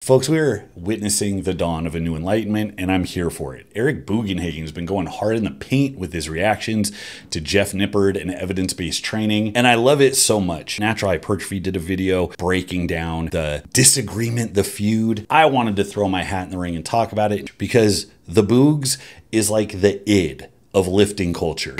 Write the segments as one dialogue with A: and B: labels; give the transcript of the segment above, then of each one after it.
A: Folks, we're witnessing the dawn of a new enlightenment, and I'm here for it. Eric Bugenhagen has been going hard in the paint with his reactions to Jeff Nippard and evidence-based training, and I love it so much. Natural Hypertrophy did a video breaking down the disagreement, the feud. I wanted to throw my hat in the ring and talk about it because the Boogez is like the id of lifting culture.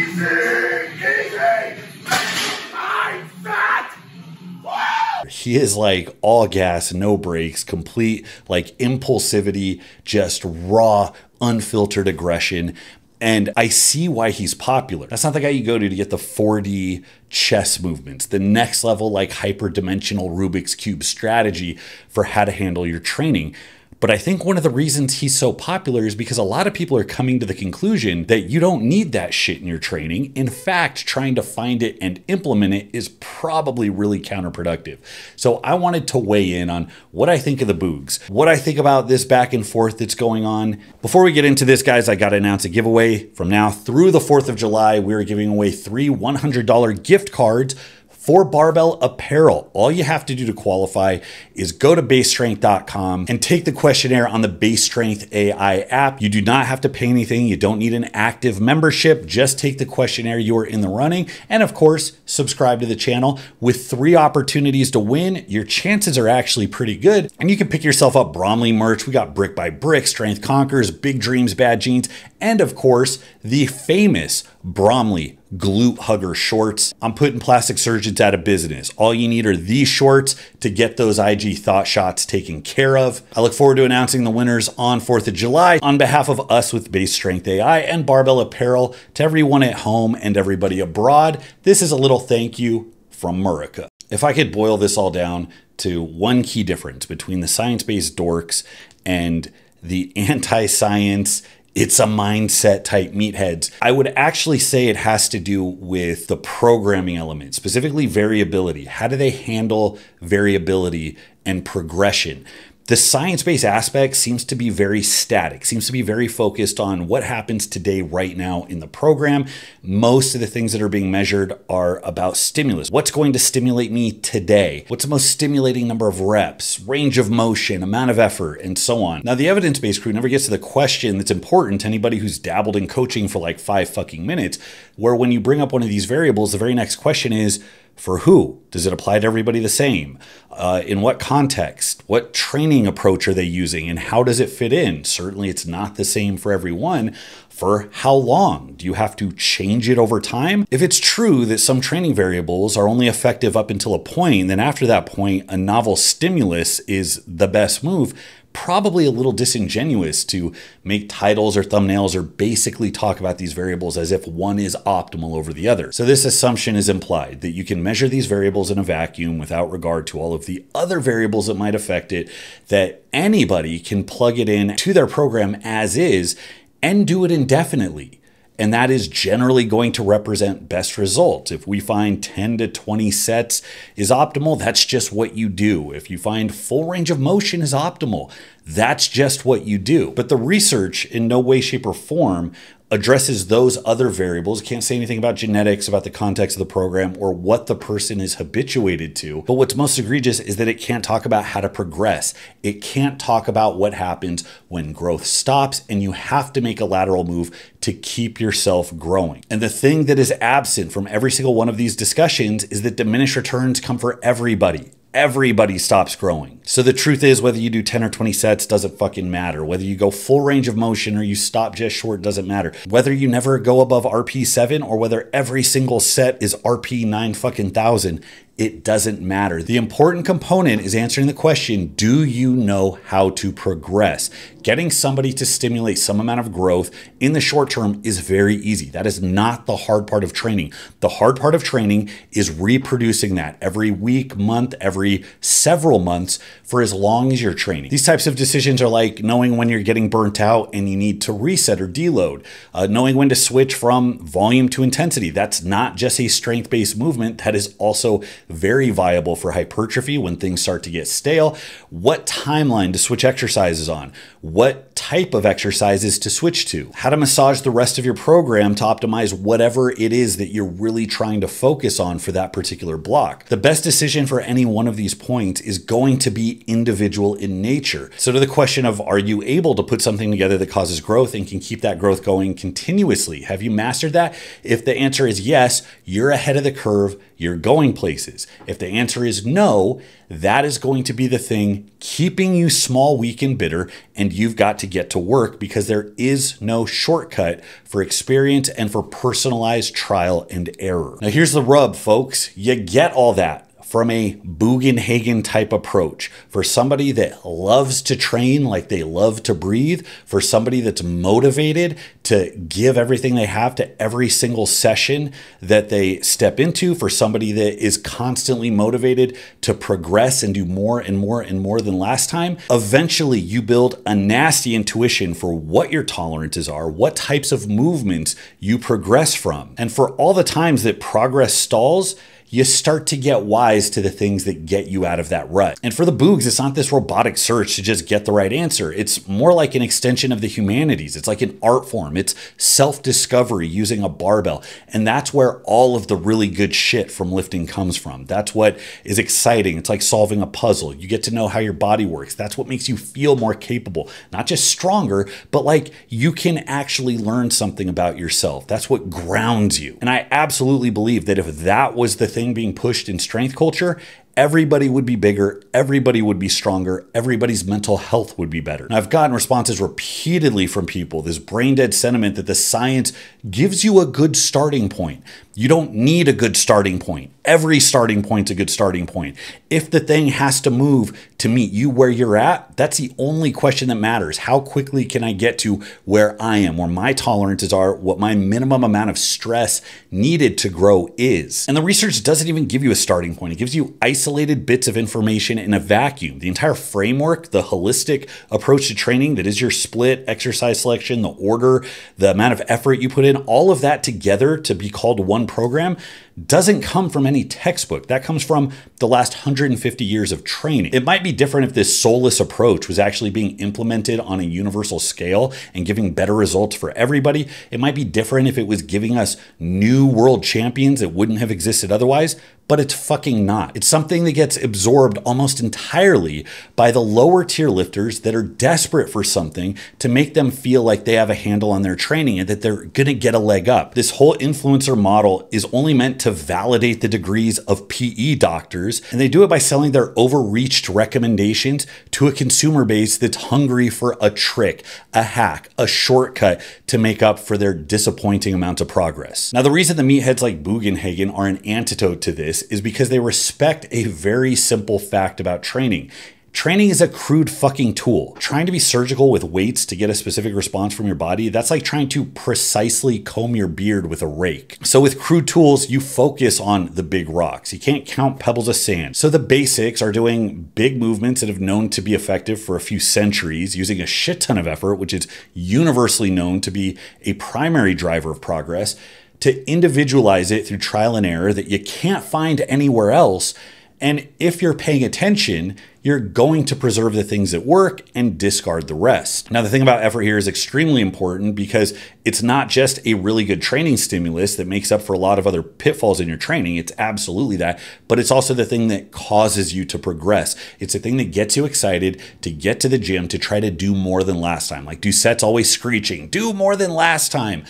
A: He is like all gas, no brakes, complete like impulsivity, just raw, unfiltered aggression. And I see why he's popular. That's not the guy you go to get the 4D chess movements, the next level like hyperdimensional Rubik's Cube strategy for how to handle your training. But I think one of the reasons he's so popular is because a lot of people are coming to the conclusion that you don't need that shit in your training. In fact, trying to find it and implement it is probably really counterproductive. So I wanted to weigh in on what I think of the Boogez, what I think about this back and forth that's going on. Before we get into this, guys, I got to announce a giveaway. From now through the 4th of July, we're giving away 3 $100 gift cards for barbell apparel. All you have to do to qualify is go to basestrength.com and take the questionnaire on the Base Strength AI app. You do not have to pay anything. You don't need an active membership. Just take the questionnaire. You are in the running. And of course, subscribe to the channel. With 3 opportunities to win, your chances are actually pretty good. And you can pick yourself up Bromley merch. We got Brick by Brick, Strength Conquers, Big Dreams, Bad Jeans, and of course, the famous Bromley glute hugger shorts. I'm putting plastic surgeons out of business. All you need are these shorts to get those IG thought shots taken care of. I look forward to announcing the winners on 4th of July. On behalf of us with Base Strength AI and Barbell Apparel, to everyone at home and everybody abroad, this is a little thank you from America. If I could boil this all down to one key difference between the science-based dorks and the anti-science, it's a mindset type meatheads, I would actually say it has to do with the programming element, specifically variability. How do they handle variability and progression? The science-based aspect seems to be very static, seems to be very focused on what happens today, right now in the program. Most of the things that are being measured are about stimulus. What's going to stimulate me today? What's the most stimulating number of reps, range of motion, amount of effort, and so on. Now, the evidence-based crew never gets to the question that's important to anybody who's dabbled in coaching for like 5 fucking minutes, where when you bring up one of these variables, the very next question is, for who? Does it apply to everybody the same? In what context? What training approach are they using? And how does it fit in? Certainly it's not the same for everyone. For how long? Do you have to change it over time? If it's true that some training variables are only effective up until a point, then after that point, a novel stimulus is the best move. Probably a little disingenuous to make titles or thumbnails or basically talk about these variables as if one is optimal over the other. So this assumption is implied that you can measure these variables in a vacuum without regard to all of the other variables that might affect it, that anybody can plug it in to their program as is and do it indefinitely. And that is generally going to represent best results. If we find 10 to 20 sets is optimal, that's just what you do. If you find full range of motion is optimal, that's just what you do. But the research in no way, shape, or form addresses those other variables. It can't say anything about genetics, about the context of the program, or what the person is habituated to. But what's most egregious is that it can't talk about how to progress. It can't talk about what happens when growth stops and you have to make a lateral move to keep yourself growing. And the thing that is absent from every single one of these discussions is that diminished returns come for everybody. Everybody stops growing. So the truth is, whether you do 10 or 20 sets doesn't fucking matter. Whether you go full range of motion or you stop just short doesn't matter. Whether you never go above RP 7 or whether every single set is RP 9 fucking thousand, it doesn't matter. The important component is answering the question, do you know how to progress? Getting somebody to stimulate some amount of growth in the short term is very easy. That is not the hard part of training. The hard part of training is reproducing that every week, month, every several months for as long as you're training. These types of decisions are like knowing when you're getting burnt out and you need to reset or deload, knowing when to switch from volume to intensity. That's not just a strength-based movement. That is also very viable for hypertrophy when things start to get stale. What timeline to switch exercises on? What type of exercises to switch to, how to massage the rest of your program to optimize whatever it is that you're really trying to focus on for that particular block. The best decision for any one of these points is going to be individual in nature. So to the question of, are you able to put something together that causes growth and can keep that growth going continuously? Have you mastered that? If the answer is yes, you're ahead of the curve, you're going places. If the answer is no, that is going to be the thing keeping you small, weak, and bitter, and you've got to get to work, because there is no shortcut for experience and for personalized trial and error. Now here's the rub, folks. You get all that from a Boogez type approach. For somebody that loves to train like they love to breathe, for somebody that's motivated to give everything they have to every single session that they step into, for somebody that is constantly motivated to progress and do more and more and more than last time, eventually you build a nasty intuition for what your tolerances are, what types of movements you progress from. And for all the times that progress stalls, you start to get wise to the things that get you out of that rut. And for the Boogez, it's not this robotic search to just get the right answer. It's more like an extension of the humanities. It's like an art form. It's self-discovery using a barbell. And that's where all of the really good shit from lifting comes from. That's what is exciting. It's like solving a puzzle. You get to know how your body works. That's what makes you feel more capable, not just stronger, but like you can actually learn something about yourself. That's what grounds you. And I absolutely believe that if that was the thing being pushed in strength culture, everybody would be bigger, everybody would be stronger, everybody's mental health would be better. Now, I've gotten responses repeatedly from people, this brain dead sentiment that the science gives you a good starting point. You don't need a good starting point. Every starting point's a good starting point. If the thing has to move to meet you where you're at, that's the only question that matters. How quickly can I get to where I am, where my tolerances are, what my minimum amount of stress needed to grow is. And the research doesn't even give you a starting point. It gives you isolated bits of information in a vacuum. The entire framework, the holistic approach to training that is your split, exercise selection, the order, the amount of effort you put in, all of that together to be called one program doesn't come from any textbook. That comes from the last 150 years of training. It might be different if this soulless approach was actually being implemented on a universal scale and giving better results for everybody. It might be different if it was giving us new world champions that wouldn't have existed otherwise, but it's fucking not. It's something that gets absorbed almost entirely by the lower tier lifters that are desperate for something to make them feel like they have a handle on their training and that they're gonna get a leg up. This whole influencer model is only meant to validate the degrees of PE doctors, and they do it by selling their overreached recommendations to a consumer base that's hungry for a trick, a hack, a shortcut to make up for their disappointing amounts of progress. Now, the reason the meatheads like Boogez are an antidote to this is because they respect a very simple fact about training. Training is a crude fucking tool. Trying to be surgical with weights to get a specific response from your body, that's like trying to precisely comb your beard with a rake. So with crude tools, you focus on the big rocks. You can't count pebbles of sand. So the basics are doing big movements that have known to be effective for a few centuries, using a shit ton of effort, which is universally known to be a primary driver of progress, to individualize it through trial and error that you can't find anywhere else. And if you're paying attention, you're going to preserve the things that work and discard the rest. Now, the thing about effort here is extremely important because it's not just a really good training stimulus that makes up for a lot of other pitfalls in your training. It's absolutely that, but it's also the thing that causes you to progress. It's the thing that gets you excited to get to the gym to try to do more than last time. Like, do sets always screeching, do more than last time.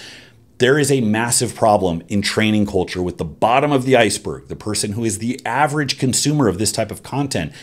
A: There is a massive problem in training culture with the bottom of the iceberg, the person who is the average consumer of this type of content.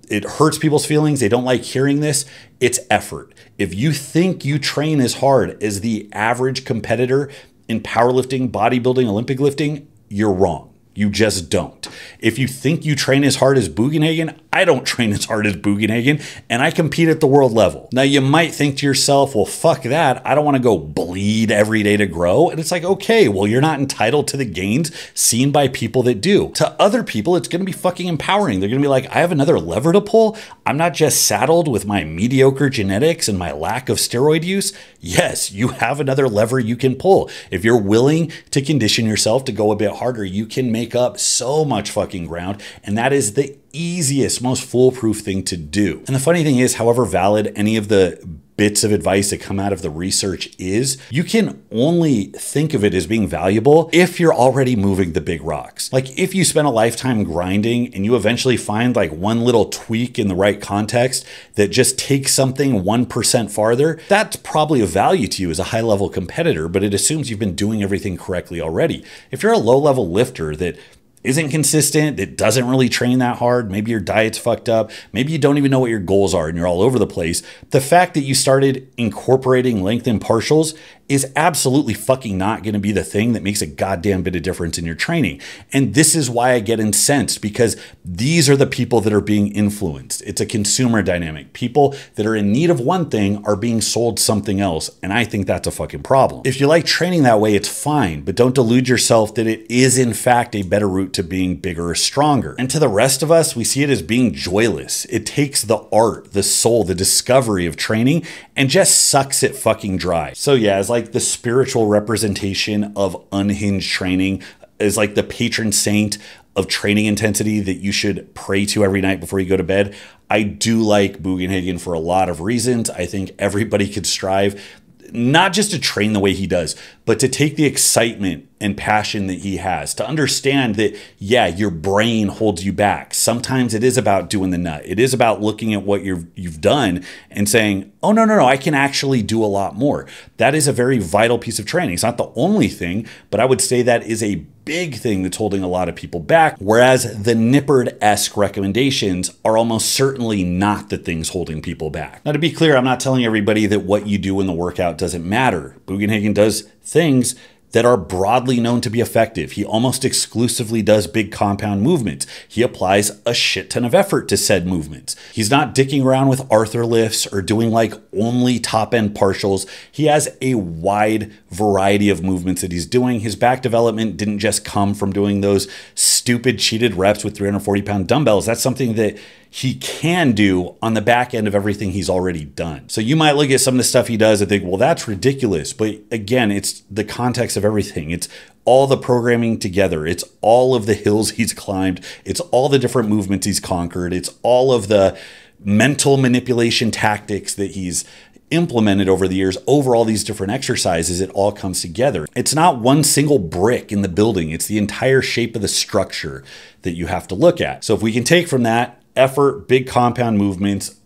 A: It hurts people's feelings. They don't like hearing this. It's effort. If you think you train as hard as the average competitor in powerlifting, bodybuilding, Olympic lifting, you're wrong. You just don't. If you think you train as hard as Boogez, I don't train as hard as Boogez, and I compete at the world level. Now, you might think to yourself, well, fuck that. I don't want to go bleed every day to grow. And it's like, okay, well, you're not entitled to the gains seen by people that do. To other people, it's going to be fucking empowering. They're going to be like, I have another lever to pull. I'm not just saddled with my mediocre genetics and my lack of steroid use. Yes, you have another lever you can pull. If you're willing to condition yourself to go a bit harder, you can make up so much fucking ground. And that is the easiest, most foolproof thing to do. And the funny thing is, however valid any of the bits of advice that come out of the research is, you can only think of it as being valuable if you're already moving the big rocks. Like if you spend a lifetime grinding and you eventually find like one little tweak in the right context that just takes something 1% farther, that's probably of value to you as a high level competitor, but it assumes you've been doing everything correctly already. If you're a low level lifter that isn't consistent, that doesn't really train that hard, maybe your diet's fucked up, maybe you don't even know what your goals are and you're all over the place, the fact that you started incorporating length and partials is absolutely fucking not going to be the thing that makes a goddamn bit of difference in your training. And this is why I get incensed, because these are the people that are being influenced. It's a consumer dynamic. People that are in need of one thing are being sold something else. And I think that's a fucking problem. If you like training that way, it's fine, but don't delude yourself that it is in fact a better route to being bigger or stronger. And to the rest of us, we see it as being joyless. It takes the art, the soul, the discovery of training and just sucks it fucking dry. So yeah, as like the spiritual representation of unhinged training, is like the patron saint of training intensity that you should pray to every night before you go to bed. I do like Boogez for a lot of reasons. I think everybody could strive not just to train the way he does, but to take the excitement and passion that he has, to understand that, yeah, your brain holds you back. Sometimes it is about doing the nut. It is about looking at what you've done and saying, oh, no, I can actually do a lot more. That is a very vital piece of training. It's not the only thing, but I would say that is a big thing that's holding a lot of people back, whereas the Nippard-esque recommendations are almost certainly not the things holding people back. Now, to be clear, I'm not telling everybody that what you do in the workout doesn't matter. Boogez does things that are broadly known to be effective. He almost exclusively does big compound movements. He applies a shit ton of effort to said movements. He's not dicking around with Arthur lifts or doing like only top end partials. He has a wide variety of movements that he's doing. His back development didn't just come from doing those stupid cheated reps with 340-pound dumbbells. That's something that he can do on the back end of everything he's already done. So you might look at some of the stuff he does and think, well, that's ridiculous. But again, it's the context of everything. It's all the programming together. It's all of the hills he's climbed. It's all the different movements he's conquered. It's all of the mental manipulation tactics that he's implemented over the years, over all these different exercises. It all comes together. It's not one single brick in the building. It's the entire shape of the structure that you have to look at. So if we can take from that effort, big compound movements,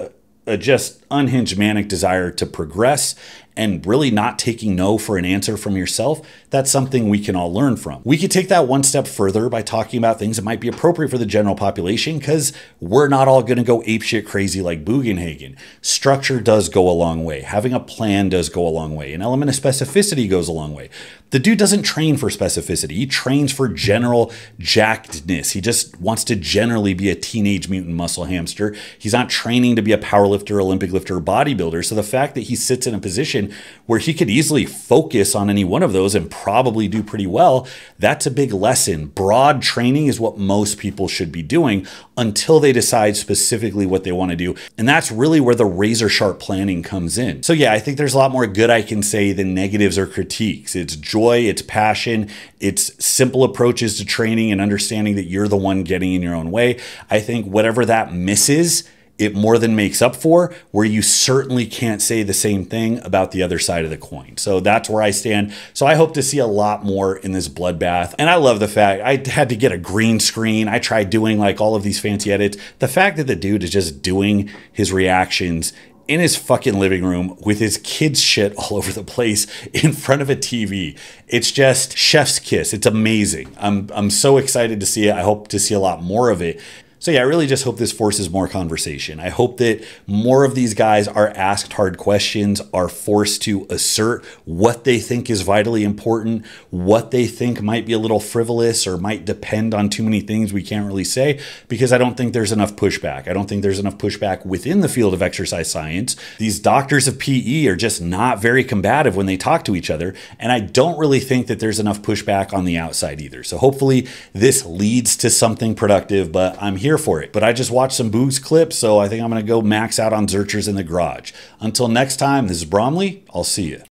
A: a just unhinged manic desire to progress, and really not taking no for an answer from yourself, that's something we can all learn from. We could take that one step further by talking about things that might be appropriate for the general population, because we're not all going to go apeshit crazy like Boogez. Structure does go a long way. Having a plan does go a long way. An element of specificity goes a long way. The dude doesn't train for specificity. He trains for general jackedness. He just wants to generally be a teenage mutant muscle hamster. He's not training to be a powerlifter, Olympic lifter, or bodybuilder. So the fact that he sits in a position where he could easily focus on any one of those and probably do pretty well, that's a big lesson. Broad training is what most people should be doing until they decide specifically what they want to do. And that's really where the razor sharp planning comes in. So yeah, I think there's a lot more good I can say than negatives or critiques. It's joy, it's passion, it's simple approaches to training and understanding that you're the one getting in your own way. I think whatever that misses, it more than makes up for, where you certainly can't say the same thing about the other side of the coin. So that's where I stand. So I hope to see a lot more in this bloodbath. And I love the fact I had to get a green screen. I tried doing like all of these fancy edits. The fact that the dude is just doing his reactions in his fucking living room with his kids' shit all over the place in front of a TV. It's just chef's kiss. It's amazing. I'm so excited to see it. I hope to see a lot more of it. So yeah, I really just hope this forces more conversation. I hope that more of these guys are asked hard questions, are forced to assert what they think is vitally important, what they think might be a little frivolous or might depend on too many things we can't really say, because I don't think there's enough pushback. I don't think there's enough pushback within the field of exercise science. These doctors of PE are just not very combative when they talk to each other, and I don't really think that there's enough pushback on the outside either. So hopefully this leads to something productive, but I'm here for it. But I just watched some Boogez clips, so I think I'm going to go max out on Zerchers in the garage. Until next time, this is Bromley. I'll see you.